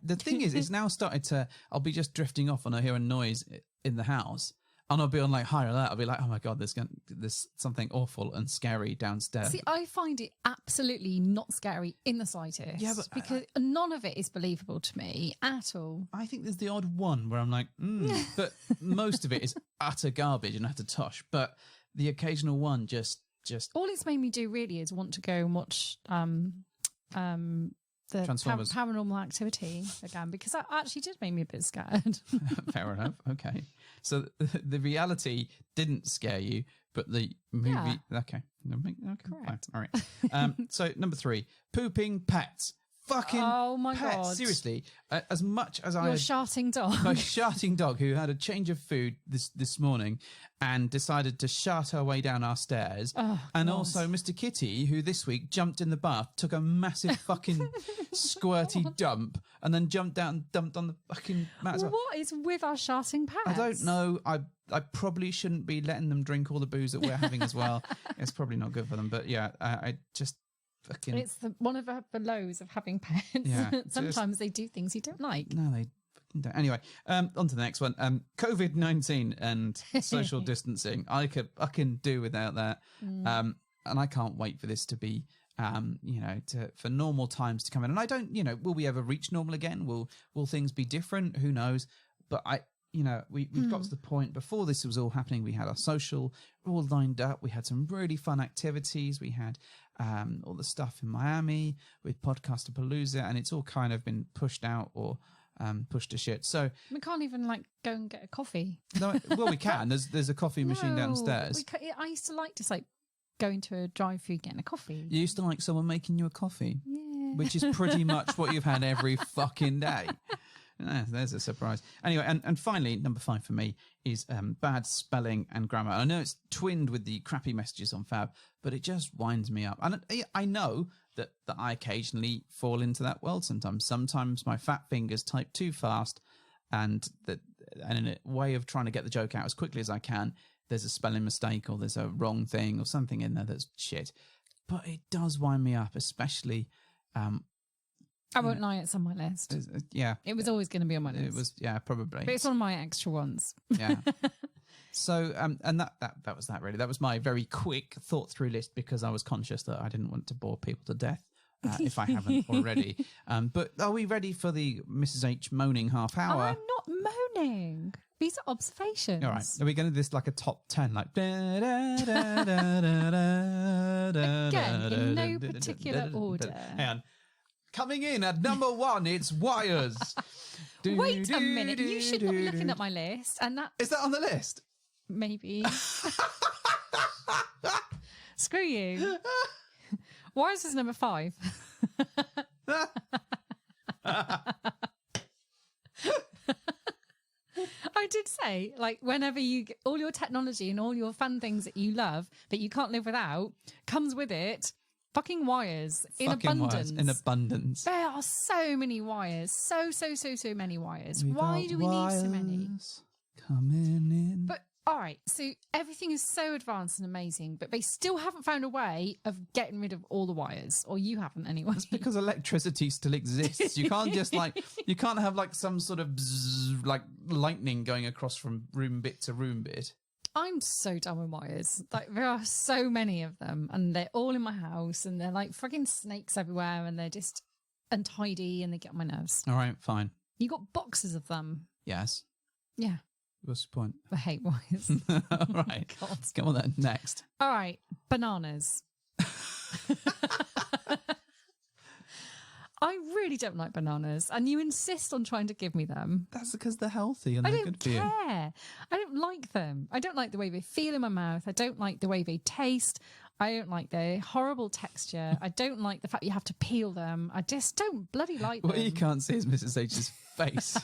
The thing is, it's now started to. I'll be just drifting off when I hear a noise in the house, and I'll be on like high alert. I'll be like, oh my God, there's something awful and scary downstairs. See, I find it absolutely not scary in the slightest. Yeah, but because none of it is believable to me at all. I think there's the odd one where I'm like, but most of it is utter garbage and utter tosh. But the occasional one just all it's made me do really is want to go and watch the Transformers. Paranormal Activity again, because that actually did make me a bit scared. Fair enough. Okay. So the reality didn't scare you, but the movie... Yeah. Okay. Correct. Fine. All right. So number 3, pooping pets. Fucking oh my pets. God. Seriously. As much as Your sharting dog. my sharting dog, who had a change of food this morning and decided to shart her way down our stairs. Oh, and God. also Mr. Kitty, who this week jumped in the bath, took a massive fucking squirty dump, and then jumped down and dumped on the fucking mat as well. What is with our sharting pets? I don't know. I probably shouldn't be letting them drink all the booze that we're having as well. It's probably not good for them. But yeah, I just fucking... It's one of the lows of having pets. Yeah, Sometimes they do things you don't like. No, they fucking don't. Anyway, on to the next one. COVID-19 and social distancing. I can do without that. And I can't wait for this to be, for normal times to come in. And I don't, will we ever reach normal again? Will things be different? Who knows? But we've got to the point before this was all happening. We had our social all lined up. We had some really fun activities. We had all the stuff in Miami with Podcastapalooza, and it's all kind of been pushed out or pushed to shit. So We can't even go and get a coffee. no, well, we can. There's a coffee machine downstairs. I used to like just going to a drive-through getting a coffee. You used to like someone making you a coffee, Yeah. which is pretty much what you've had every fucking day. There's a surprise. Anyway, and finally, number 5 for me is bad spelling and grammar. I know it's twinned with the crappy messages on Fab, but it just winds me up. And I know that I occasionally fall into that world sometimes. Sometimes my fat fingers type too fast, and in a way of trying to get the joke out as quickly as I can, there's a spelling mistake or there's a wrong thing or something in there that's shit. But it does wind me up, especially... I won't lie, it's on my list. Yeah. It was always going to be on my list. It was, yeah, probably. But it's one of my extra ones. Yeah. So, and that was that really. That was my very quick thought through list because I was conscious that I didn't want to bore people to death if I haven't already. But are we ready for the Mrs. H moaning half hour? I'm not moaning. These are observations. All right. Are we going to do this like a top 10? Like again, in no particular order. Hang on. Coming in at number 1, it's wires. Wait a minute. You should not be looking at my list. And that is that on the list? Maybe. Screw you. Wires is number 5. I did say, whenever you get all your technology and all your fun things that you love that you can't live without, comes with it fucking wires in abundance. Wires in abundance. There are so many wires. So many wires. Why do we need so many? Coming in. But all right, so everything is so advanced and amazing, but they still haven't found a way of getting rid of all the wires, or you haven't anyway. It's because electricity still exists. You can't just you can't have some sort of bzzz, lightning going across from room bit to room bit. I'm so done with wires. There are so many of them, and they're all in my house, and they're like frigging snakes everywhere, and they're just untidy, and they get on my nerves. All right, fine. You got boxes of them. Yes. Yeah. What's the point? I hate wires. All right. God. Let's go on that next. All right. Bananas. I really don't like bananas, and you insist on trying to give me them. That's because they're healthy and they're good for you. I don't care. I don't like them. I don't like the way they feel in my mouth. I don't like the way they taste. I don't like their horrible texture. I don't like the fact you have to peel them. I just don't bloody like them. What you can't see is Mrs. H's face.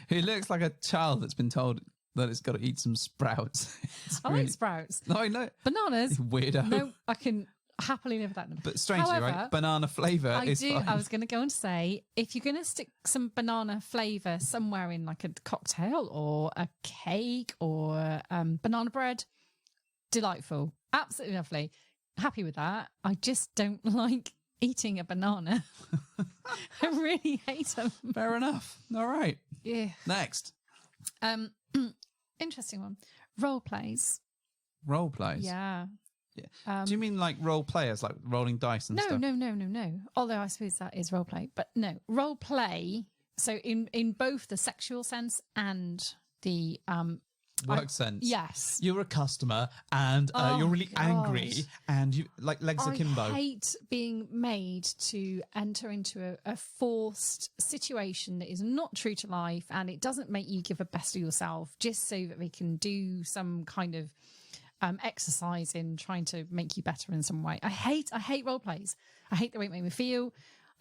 He looks like a child that's been told that it's got to eat some sprouts. I like sprouts. No, I know. Bananas. Weirdo. No, I can happily live with that. But strangely, However, right? Banana flavour is fine. I was going to go and say, if you're going to stick some banana flavour somewhere in a cocktail or a cake or banana bread, delightful. Absolutely lovely. Happy with that. I just don't like eating a banana. I really hate them. Fair enough. All right. Yeah. Next. Interesting one. Role plays. Role plays? Yeah. Yeah. Do you mean role players, like rolling dice and stuff? No. Although I suppose that is role play, but no, role play. So in both the sexual sense and the work sense. Yes. You're a customer and you're really angry and you legs akimbo. I hate being made to enter into a forced situation that is not true to life, and it doesn't make you give a best of yourself just so that they can do some kind of exercise in trying to make you better in some way. I hate role plays. I hate the way it made me feel.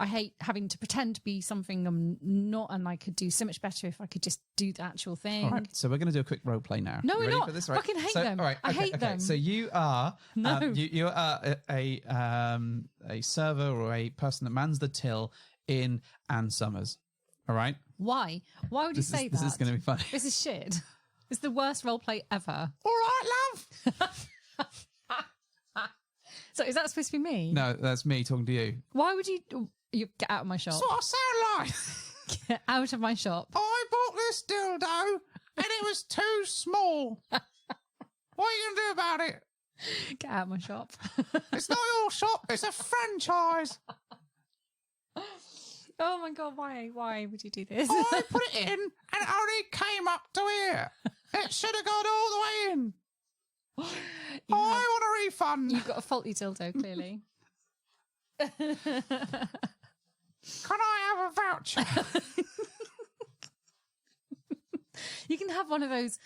I hate having to pretend to be something I'm not, and I could do so much better if I could just do the actual thing. All right, so we're going to do a quick role play now. No, we're not. For this? I fucking hate them. All right, I hate them. So you are you are a server or a person that mans the till in Ann Summers. All right. Why? Why would you say that? This is going to be funny. This is shit. It's the worst role play ever. All right, love. So is that supposed to be me? No, that's me talking to you. Why would you get out of my shop? That's what I sound like. Get out of my shop. I bought this dildo and it was too small. What are you going to do about it? Get out of my shop. It's not your shop, it's a franchise. Oh my God, why would you do this? I put it in and it only came up to here. It should have gone all the way in. I want a refund. You've got a faulty dildo, clearly. Can I have a voucher? You can have one of those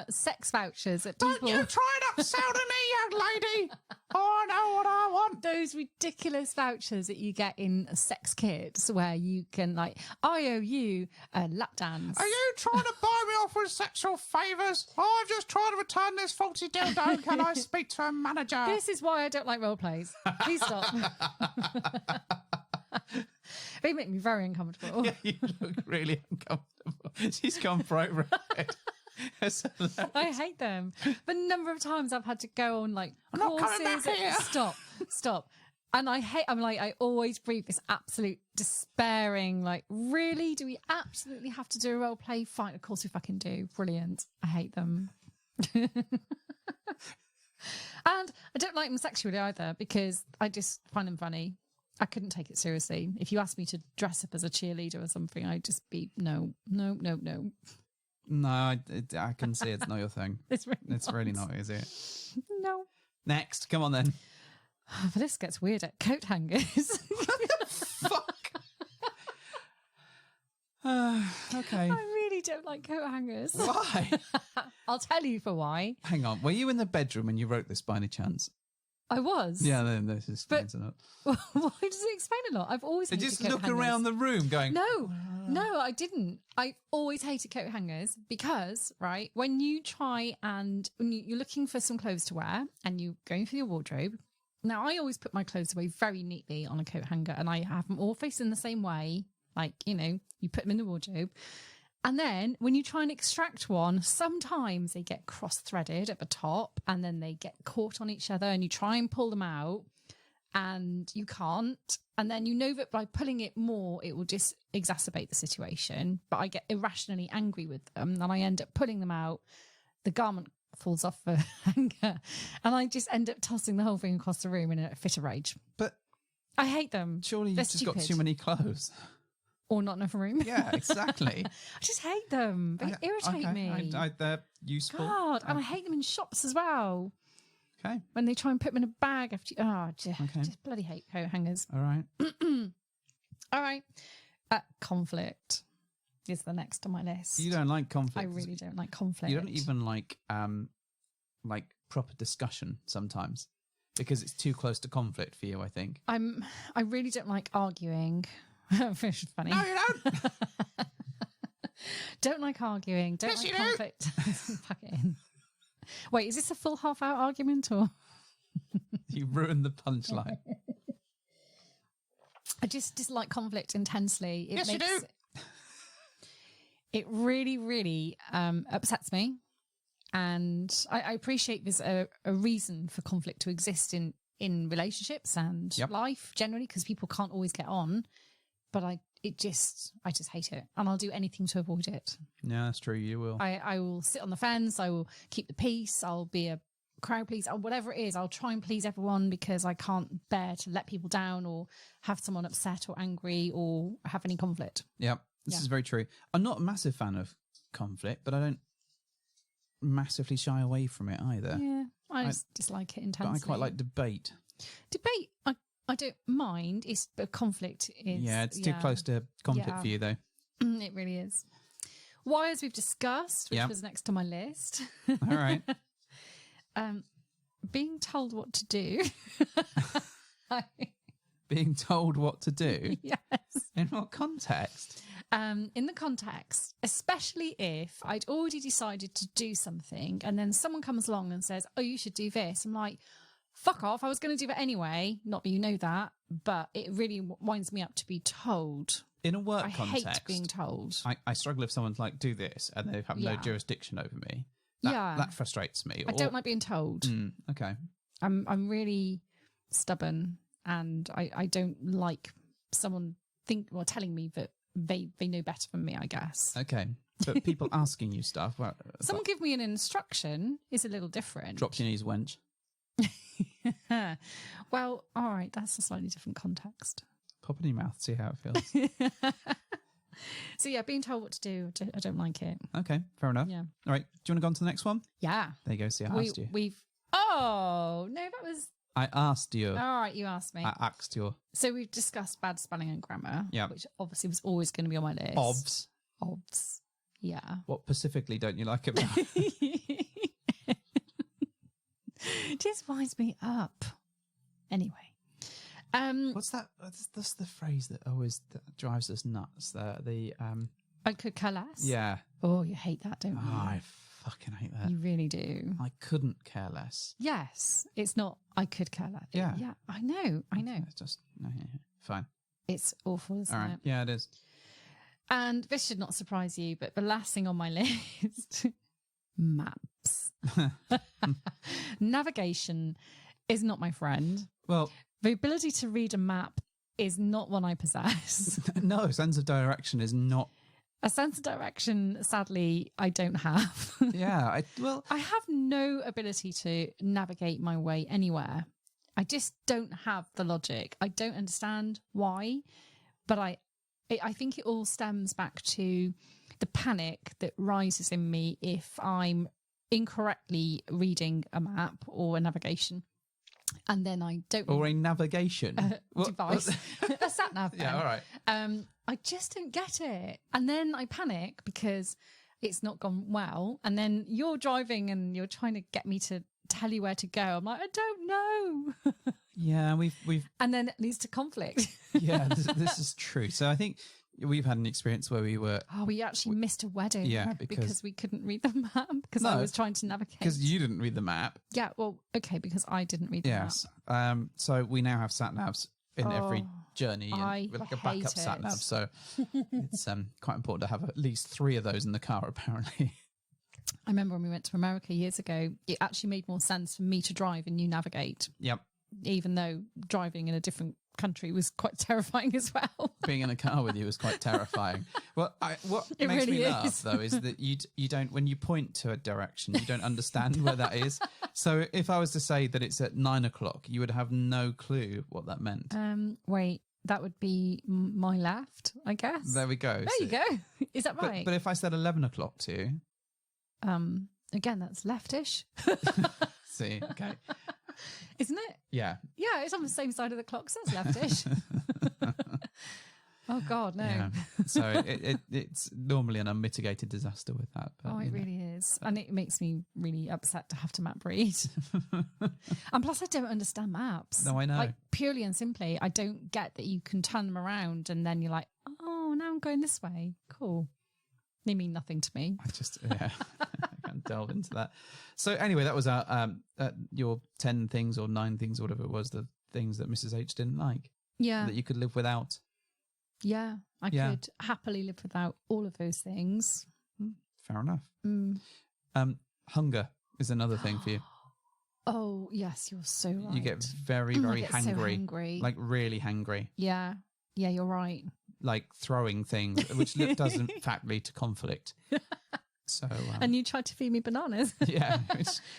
sex vouchers that Don't people... you try and upsell to me, young lady. I know what I want. Those ridiculous vouchers that you get in sex kits where you can, like, I owe you a lap dance. Are you trying to buy me off with sexual favours? I've just tried to return this faulty dildo. Can I speak to a manager? This is why I don't like role plays. Please stop. They make me very uncomfortable. Yeah, you look really uncomfortable. She's gone bright red. I hate them. The number of times I've had to go on like I'm not coming courses. back here. Stop. And I always breathe this absolute despairing, like, really? Do we absolutely have to do a role play? Fine, of course we fucking do. Brilliant. I hate them. And I don't like them sexually either because I just find them funny. I couldn't take it seriously. If you asked me to dress up as a cheerleader or something, I'd just be, no. No, I can see it's not your thing. It's really not, is it? No. Next, come on then. But this gets weird at coat hangers. Fuck. Okay. I really don't like coat hangers. Why? I'll tell you for why. Hang on. Were you in the bedroom when you wrote this by any chance? I was. Yeah, then this explains a lot. Why does it explain a lot? I've always They hated just coat look hangers. around the room going... No, I didn't. I always hated coat hangers because, right, when you try and when you're looking for some clothes to wear and you're going through your wardrobe, now I always put my clothes away very neatly on a coat hanger and I have them all facing the same way. Like, you know, you put them in the wardrobe. And then when you try and extract one, sometimes they get cross-threaded at the top and then they get caught on each other and you try and pull them out and you can't. And then you know that by pulling it more, it will just exacerbate the situation. But I get irrationally angry with them and I end up pulling them out. The garment falls off the hanger and I just end up tossing the whole thing across the room in a fit of rage. But I hate them. surely you've just got too many clothes. Or not enough room. Yeah, exactly. I just hate them. They irritate me. They're useful. God, and I hate them in shops as well. Okay. When they try and put them in a bag after just bloody hate coat hangers. All right. All right. Conflict is the next on my list. You don't like conflict. I really don't like conflict. You don't even like proper discussion sometimes because it's too close to conflict for you, I think. I really don't like arguing. Which is funny. No, you don't. Don't like arguing. Don't Yes, like you do. conflict. Fuck it in. Wait, is this a full half-hour argument or? You ruined the punchline. I just dislike conflict intensely. Yes, you do. It really, really upsets me. And I appreciate there's a reason for conflict to exist in relationships and life generally, because people can't always get on. But I just hate it. And I'll do anything to avoid it. Yeah, that's true. You will. I will sit on the fence. I will keep the peace. I'll be a crowd pleaser, or whatever it is. I'll try and please everyone because I can't bear to let people down or have someone upset or angry or have any conflict. Yeah, this is very true. I'm not a massive fan of conflict, but I don't massively shy away from it either. Yeah, I just dislike it intensely. But I quite like debate. Debate, I don't mind. But conflict is... Yeah, it's too close to conflict for you, though. It really is. Why, as we've discussed, which was next on my list. All right. Being told what to do. Being told what to do? Yes. In what context? In the context, especially if I'd already decided to do something and then someone comes along and says, oh, you should do this. I'm like, fuck off. I was going to do it anyway. Not that you know that, but it really winds me up to be told. In a work context. I hate being told. I struggle if someone's like, do this, and they have no jurisdiction over me. That frustrates me. I don't like being told. Okay. I'm really stubborn and I don't like someone telling me that they know better than me, I guess. Okay. But people asking you stuff. Well, someone give me an instruction is a little different. Drop your knees, wench. Well, all right, that's a slightly different context. Pop it in your mouth, see how it feels. So yeah, being told what to do, I don't like it. Okay, fair enough. Yeah. All right, do you want to go on to the next one? Yeah. There you go, see, I asked you. Oh, no, that was... I asked you. All right, you asked me. I asked you. So we've discussed bad spelling and grammar, yeah, which obviously was always going to be on my list. Obs. Obs. Yeah. What specifically don't you like about It just winds me up. Anyway. What's that? That's the phrase that always drives us nuts. I could care less. Yeah. Oh, you hate that, don't you? Oh, I fucking hate that. You really do. I couldn't care less. Yes. It's not I could care less. Yeah. Yeah. I know. It's just fine. It's awful, isn't All right. it? Yeah, it is. And this should not surprise you, but the last thing on my list, maps. Navigation is not my friend. Well, The ability to read a map is not one I possess. no, sense of direction is not. A sense of direction, sadly, I don't have. Yeah. I have no ability to navigate my way anywhere. I just don't have the logic. I don't understand why, but I think it all stems back to the panic that rises in me if I'm incorrectly reading a map or a navigation. And then I don't... Or a navigation device. A sat-nav. Yeah, all right. I just don't get it. And then I panic because it's not gone well. And then you're driving and you're trying to get me to tell you where to go. I'm like, I don't know. Yeah, we've And then it leads to conflict. yeah, this is true. So I think we've had an experience where we were... Oh, we actually missed a wedding. Yeah, because we couldn't read the map because I was trying to navigate. Because you didn't read the map. Yeah, well, okay, because I didn't read the Yes. map. So we now have sat-navs in every journey. I We're like a backup hate sat-nav. it. So it's quite important to have at least 3 of those in the car, apparently. I remember when we went to America years ago, it actually made more sense for me to drive and you navigate. Yep. Even though driving in a different country was quite terrifying as well. Being in a car with you is quite terrifying. Well, what It makes really me is. laugh though is that you don't, when you point to a direction, you don't understand where that is. So if I was to say that it's at 9 o'clock, you would have no clue what that meant. Wait, that would be my left, I guess. There we go. There you go. Is that right? But if I said 11 o'clock to you, again, that's leftish, see, okay, isn't it? yeah, Yeah, it's on the same side of the clock, so it's leftish. Oh God, no. yeah. So it's normally an unmitigated disaster with that. But, Oh, it really is. And it makes me really upset to have to map read. And plus, I don't understand maps. No, I know. Like, purely and simply, I don't get that you can turn them around and then you're like, oh, now I'm going this way. Cool. They mean nothing to me. I can't delve into that. So anyway, that was your 10 things or 9 things or whatever it was, the things that Mrs. H didn't like. Yeah. That you could live without. Yeah. I could happily live without all of those things. Fair enough. Mm. Hunger is another thing for you. Oh, yes, you're so right. You get very, very I get so hangry. hangry. Like really hangry. Yeah. Yeah, you're right. Like throwing things, which does in fact lead to conflict. So, and you tried to feed me bananas. Yeah.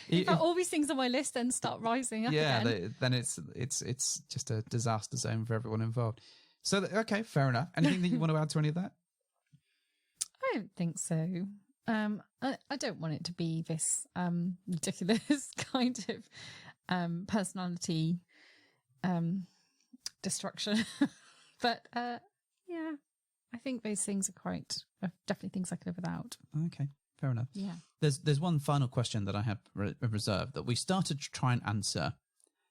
In fact, all these things on my list then start rising up again. Then it's just a disaster zone for everyone involved. So, okay, fair enough. Anything that you want to add to any of that? I don't think so. I don't want it to be this ridiculous kind of personality destruction. But yeah, I think those things are definitely things I could live without. Okay, fair enough. Yeah. There's one final question that I have reserved that we started to try and answer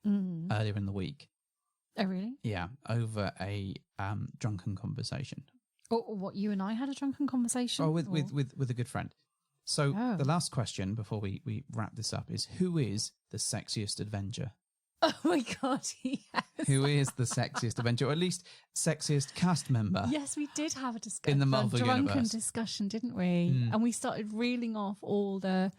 earlier in the week. Oh, really? Yeah, over a drunken conversation. Or what, you and I had a drunken conversation? Oh, with a good friend. So the last question before we wrap this up is, who is the sexiest Avenger? Oh my God, yes. Who is the sexiest Avenger, or at least sexiest cast member? Yes, we did have a discussion. In the Marvel drunken universe. discussion, didn't we? And we started reeling off all the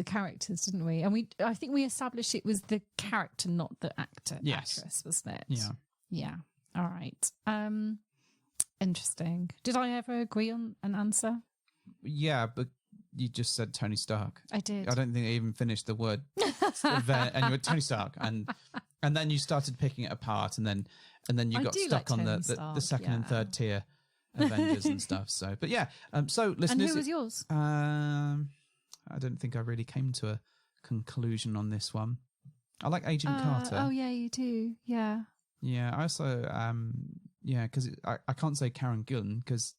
characters, didn't we? And I think we established it was the character, not the actress, wasn't it? Yeah. Yeah. All right. Interesting. Did I ever agree on an answer? Yeah, but you just said Tony Stark. I did. I don't think I even finished the word event, and you were Tony Stark, and then you started picking it apart, and then you got stuck on the second and third tier Avengers and stuff. So, but yeah. So listeners, and who was yours? I don't think I really came to a conclusion on this one. I like Agent Carter. Oh yeah, you do. Yeah. Yeah. I also because I can't say Karen Gillan because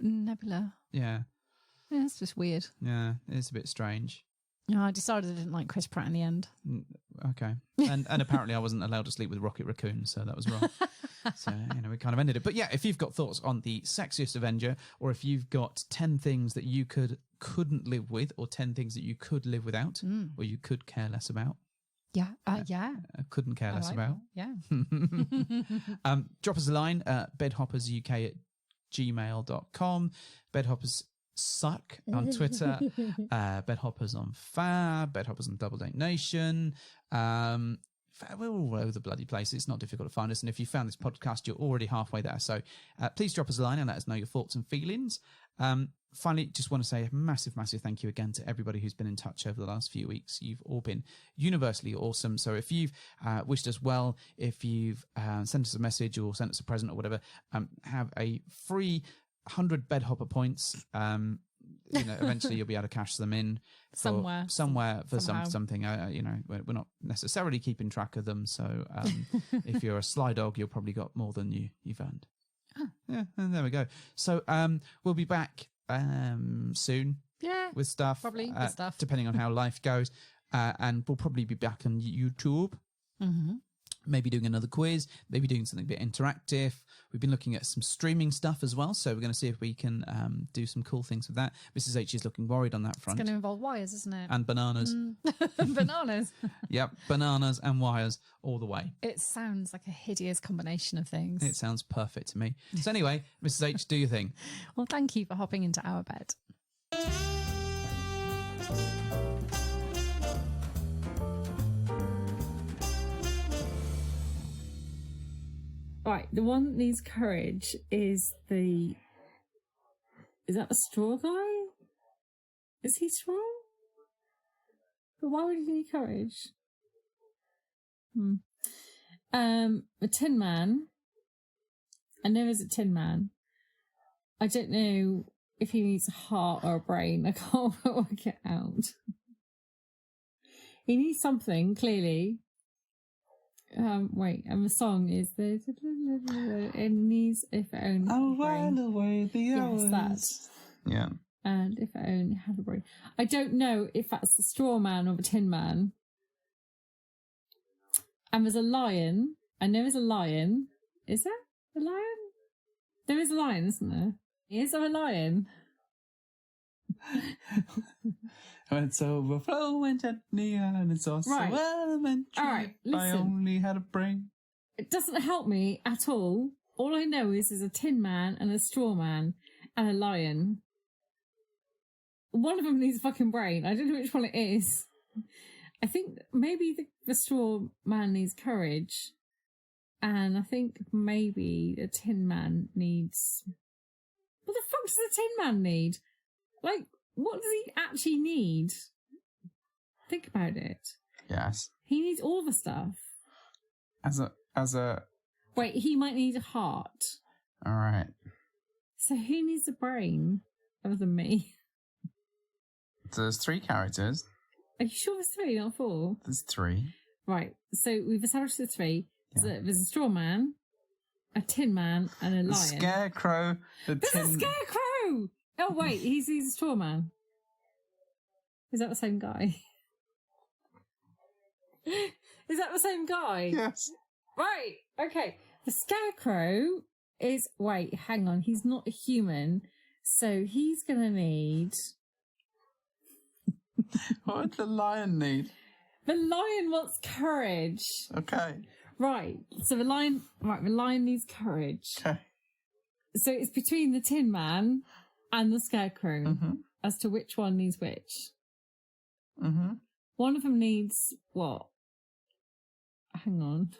Nebula. Yeah. Yeah, it's just weird. Yeah, it's a bit strange. No, I decided I didn't like Chris Pratt in the end. Okay. And apparently I wasn't allowed to sleep with Rocket Raccoon, so that was wrong. So, we kind of ended it. But yeah, if you've got thoughts on the sexiest Avenger, or if you've got 10 things that you couldn't live with, or 10 things that you could live without, or you could care less about. Yeah. Yeah. Couldn't care less like about. that. Yeah. Drop us a line at bedhoppersuk@gmail.com. Bedhoppers suck on Twitter. Bedhoppers on Fab. Bedhoppers on Double Date Nation. We're all over the bloody place. It's not difficult to find us. And if you found this podcast, you're already halfway there. So please drop us a line and let us know your thoughts and feelings. Finally, just want to say a massive, massive thank you again to everybody who's been in touch over the last few weeks. You've all been universally awesome. So if you've wished us well, if you've sent us a message or sent us a present or whatever, have a free 100 Bedhopper points. Eventually you'll be able to cash them in for somewhere for something. We're not necessarily keeping track of them. So if you're a sly dog, you've probably got more than you've earned. Oh. Yeah, and there we go. So we'll be back soon. Yeah, with stuff. Probably with stuff, depending on how life goes. And we'll probably be back on YouTube. Mm-hmm. Maybe doing another quiz, maybe doing something a bit interactive. We've been looking at some streaming stuff as well, so we're going to see if we can do some cool things with that. Mrs. H is looking worried on that front. It's going to involve wires, isn't it? And bananas. Bananas. Yep, bananas and wires all the way. It sounds like a hideous combination of things. It sounds perfect to me. So anyway, Mrs. H, do your thing. Well, thank you for hopping into our bed. Right, the one that needs courage is that the straw guy? Is he strong? But why would he need courage? The Tin Man. I know there's a Tin Man. I don't know if he needs a heart or a brain. I can't work it out. He needs something, clearly. And the song is the it needs if it only had a brain. Away the hours. Yes, that. Yeah. And if it only had a brain. I don't know if that's the straw man or the Tin Man. And there's a lion. I know there's a lion. Is there a lion? There is a lion, isn't there? Is there a lion? When it's overflowing gently and it's also elementary. All right, listen. I only had a brain. It doesn't help me at all. All I know is there's a Tin Man and a straw man and a lion. One of them needs a fucking brain. I don't know which one it is. I think maybe the straw man needs courage. And I think maybe the Tin Man needs... What the fuck does the Tin Man need? Like, what does he actually need? Think about it. Yes. He needs all the stuff. As a... Wait, he might need a heart. All right. So who needs a brain other than me? So there's 3 characters. Are you sure there's 3, not 4? There's 3. Right, so we've established the 3. Yeah. So there's a straw man, a Tin Man, and a lion. The scarecrow. There's a scarecrow! Oh, wait, he's a straw man. Is that the same guy? Is that the same guy? Yes. Right, okay. The scarecrow is... Wait, hang on. He's not a human, so he's going to need... What would the lion need? The lion wants courage. Okay. Right, so the lion needs courage. Okay. So it's between the Tin Man and the scarecrow as to which one needs which. Mm-hmm. One of them needs what? Hang on.